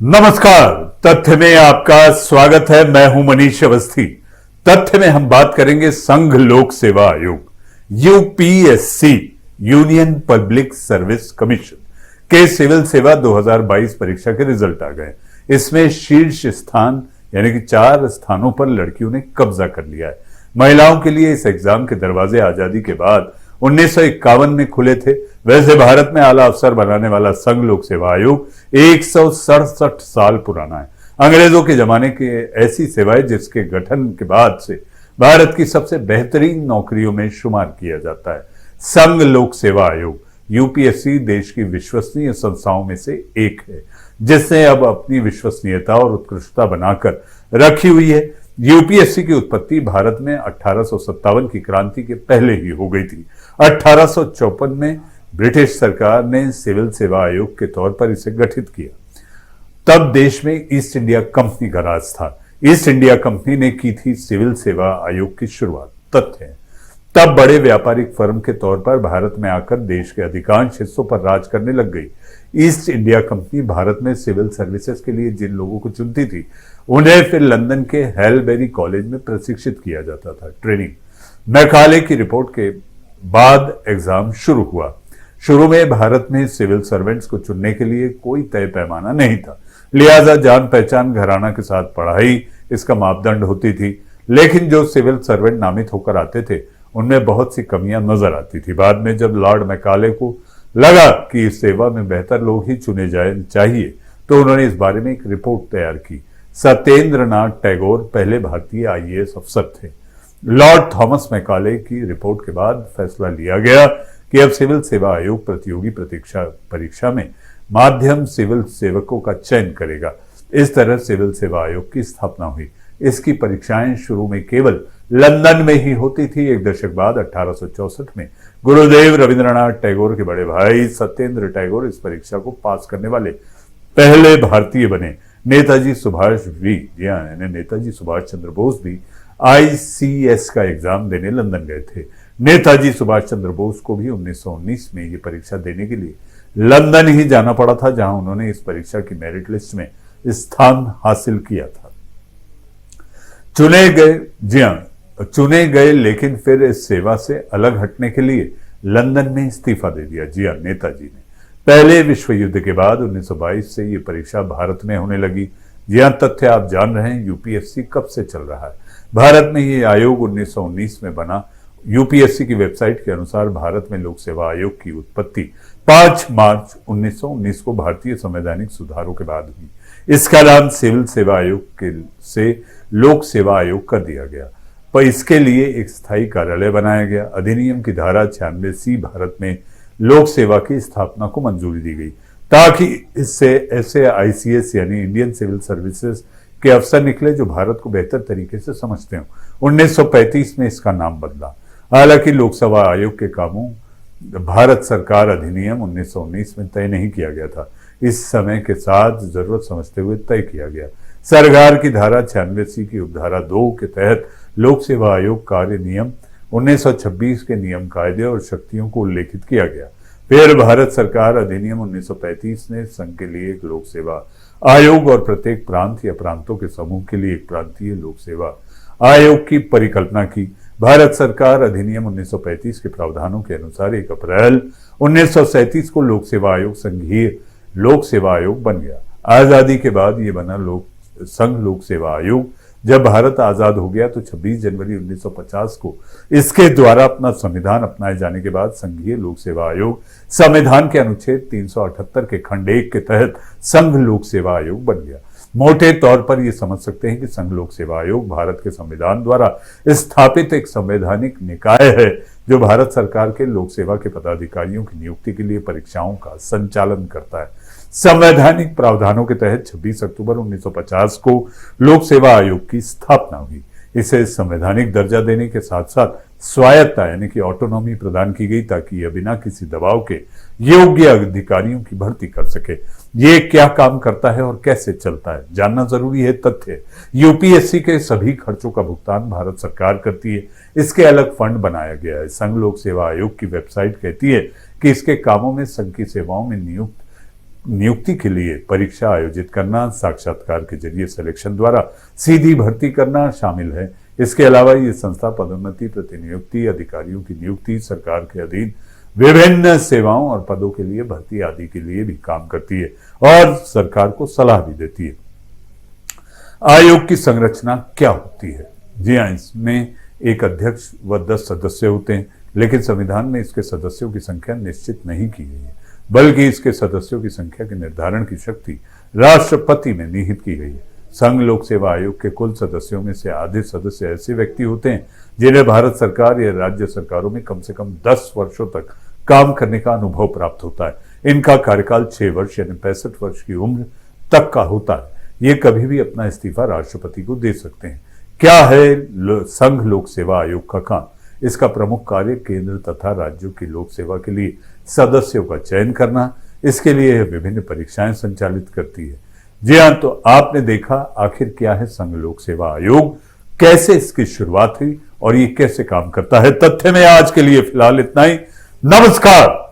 नमस्कार। तथ्य में आपका स्वागत है। मैं हूं मनीष अवस्थी। तथ्य में हम बात करेंगे संघ लोक सेवा आयोग UPSC union public service commission के सिविल सेवा 2022 परीक्षा के रिजल्ट आ गए। इसमें शीर्ष स्थान यानी कि 4 स्थानों पर लड़कियों ने कब्जा कर लिया है। महिलाओं के लिए इस एग्जाम के दरवाजे आजादी के बाद 1951 में खुले थे। वैसे भारत में आला अफसर बनाने वाला संघ लोक सेवा आयोग 167 साल पुराना है। अंग्रेजों के जमाने की ऐसी सेवाएं जिसके गठन के बाद से भारत की सबसे बेहतरीन नौकरियों में शुमार किया जाता है। संघ लोक सेवा आयोग यूपीएससी देश की विश्वसनीय संस्थाओं में से एक है, जिसने अब अपनी विश्वसनीयता और उत्कृष्टता बनाकर रखी हुई है। यूपीएससी की उत्पत्ति भारत में 1857 की क्रांति के पहले ही हो गई थी। 1854 में ब्रिटिश सरकार ने सिविल सेवा आयोग के तौर पर इसे गठित किया। तब देश में ईस्ट इंडिया कंपनी का राज था। ईस्ट इंडिया कंपनी ने की थी सिविल सेवा आयोग की शुरुआत। तथ्य है, तब बड़े व्यापारिक फर्म के तौर पर भारत में आकर देश के अधिकांश हिस्सों पर राज करने लग गई। ईस्ट इंडिया कंपनी भारत में सिविल सर्विसेज के लिए जिन लोगों को चुनती थी, उन्हें फिर लंदन के हेलबेरी कॉलेज में प्रशिक्षित किया जाता था। ट्रेनिंग मैकाले की रिपोर्ट के बाद एग्जाम शुरू हुआ। शुरू में भारत में सिविल सर्वेंट्स को चुनने के लिए कोई तय पैमाना नहीं था, लिहाजा जान पहचान घराना के साथ पढ़ाई इसका मापदंड होती थी। लेकिन जो सिविल सर्वेंट नामित होकर आते थे, उनमें बहुत सी कमियां नजर आती थी। बाद में जब लॉर्ड मैकाले को लगा कि इस सेवा में बेहतर लोग ही चुने जाए चाहिए, तो उन्होंने इस बारे में एक रिपोर्ट तैयार की। सत्येंद्र नाथ टैगोर पहले भारतीय आईएएस अफसर थे। लॉर्ड थॉमस मैकाले की रिपोर्ट के बाद फैसला लिया गया कि अब सिविल सेवा आयोग प्रतियोगी परीक्षा में माध्यम सिविल सेवकों का चयन करेगा। इस तरह सिविल सेवा आयोग की स्थापना हुई। इसकी परीक्षाएं शुरू में केवल लंदन में ही होती थी। एक दशक बाद 1864 में गुरुदेव रविंद्रनाथ टैगोर के बड़े भाई सत्येंद्र टैगोर इस परीक्षा को पास करने वाले पहले भारतीय बने। नेताजी सुभाष चंद्र बोस भी आईसीएस का एग्जाम देने लंदन गए थे। नेताजी सुभाष चंद्र बोस को भी 1919 में ये परीक्षा देने के लिए लंदन ही जाना पड़ा था, जहां उन्होंने इस परीक्षा की मेरिट लिस्ट में स्थान हासिल किया था। चुने गए लेकिन फिर इस सेवा से अलग हटने के लिए लंदन में इस्तीफा दे दिया। नेताजी ने पहले विश्व युद्ध के बाद 1922 से ये परीक्षा भारत में होने लगी। तथ्य आप जान रहे हैं यूपीएससी कब से चल रहा है। भारत में ये आयोग 1919 में बना। यूपीएससी की वेबसाइट के अनुसार भारत में लोक सेवा आयोग की उत्पत्ति 5 मार्च 1919 को भारतीय संवैधानिक सुधारों के बाद हुई। इसका नाम सिविल सेवा आयोग से लोक सेवा आयोग कर दिया गया, पर इसके लिए एक स्थायी कार्यालय बनाया गया। अधिनियम की धारा 96C भारत में लोक सेवा की स्थापना को मंजूरी दी गई, ताकि इससे ऐसे आईसीएस यानी इंडियन सिविल सर्विसेज के अफसर निकले जो भारत को बेहतर तरीके से समझते हो। 1935 में इसका नाम बदला। हालांकि लोकसभा आयोग के कामों भारत सरकार अधिनियम 1919 में तय नहीं किया गया था। इस समय के साथ जरूरत समझते हुए तय किया गया। सरकार की धारा 96C की उपधारा 2 के तहत लोक सेवा आयोग कार्य नियम 1926 के नियम कायदे और शक्तियों को उल्लेखित किया गया। फिर भारत सरकार अधिनियम 1935 ने संघ के लिए एक लोक सेवा आयोग और प्रत्येक प्रांत या प्रांतों के समूह के लिए एक प्रांतीय लोक सेवा आयोग की परिकल्पना की। भारत सरकार अधिनियम 1935 के प्रावधानों के अनुसार 1 अप्रैल 1937 को लोक सेवा आयोग संघीय लोक सेवा आयोग बन गया। आजादी के बाद ये बना संघ लोक सेवा आयोग। जब भारत आजाद हो गया तो 26 जनवरी 1950 को इसके द्वारा अपना संविधान अपनाए जाने के बाद संघीय लोक सेवा आयोग संविधान के अनुच्छेद 378 के खंड 1 के तहत संघ लोक सेवा आयोग बन गया। मोटे तौर पर यह समझ सकते हैं कि संघ लोक सेवा आयोग भारत के संविधान द्वारा स्थापित एक संवैधानिक निकाय है, जो भारत सरकार के लोक सेवा के पदाधिकारियों की नियुक्ति के लिए परीक्षाओं का संचालन करता है। संवैधानिक प्रावधानों के तहत 26 अक्टूबर 1950 को लोक सेवा आयोग की स्थापना हुई। इसे संवैधानिक दर्जा देने के साथ साथ स्वायत्तता यानी कि ऑटोनॉमी प्रदान की गई, ताकि यह बिना किसी दबाव के योग्य अधिकारियों की भर्ती कर सके। ये क्या काम करता है और कैसे चलता है, जानना जरूरी है। तथ्य यूपीएससी के सभी खर्चों का भुगतान भारत सरकार करती है। इसके अलग फंड बनाया गया है। संघ लोक सेवा आयोग की वेबसाइट कहती है कि इसके कामों में संघ की सेवाओं में नियुक्त नियुक्ति के लिए परीक्षा आयोजित करना, साक्षात्कार के जरिए सिलेक्शन द्वारा सीधी भर्ती करना शामिल है। इसके अलावा ये संस्था पदोन्नति, प्रतिनियुक्ति, अधिकारियों की नियुक्ति, सरकार के अधीन विभिन्न सेवाओं और पदों के लिए भर्ती आदि के लिए भी काम करती है और सरकार को सलाह भी देती है। आयोग की संरचना क्या होती है? जी हाँ, इसमें एक अध्यक्ष व 10 सदस्य होते हैं, लेकिन संविधान में इसके सदस्यों की संख्या निश्चित नहीं की गई है, बल्कि इसके सदस्यों की संख्या के निर्धारण की शक्ति राष्ट्रपति में निहित की गई है। संघ लोक सेवा आयोग के कुल सदस्यों में से आधे सदस्य ऐसे व्यक्ति होते हैं जिन्हें भारत सरकार या राज्य सरकारों में कम से कम 10 वर्षों तक काम करने का अनुभव प्राप्त होता है। इनका कार्यकाल 6 वर्ष यानी 65 वर्ष की उम्र तक का होता है। ये कभी भी अपना इस्तीफा राष्ट्रपति को दे सकते हैं। क्या है संघ लोक सेवा आयोग का काम? इसका प्रमुख कार्य केंद्र तथा राज्यों की लोक सेवा के लिए सदस्यों का चयन करना। इसके लिए यह विभिन्न परीक्षाएं संचालित करती है। जी हाँ, तो आपने देखा आखिर क्या है संघ लोक सेवा आयोग, कैसे इसकी शुरुआत हुई और ये कैसे काम करता है। तथ्य में आज के लिए फिलहाल इतना ही। नमस्कार।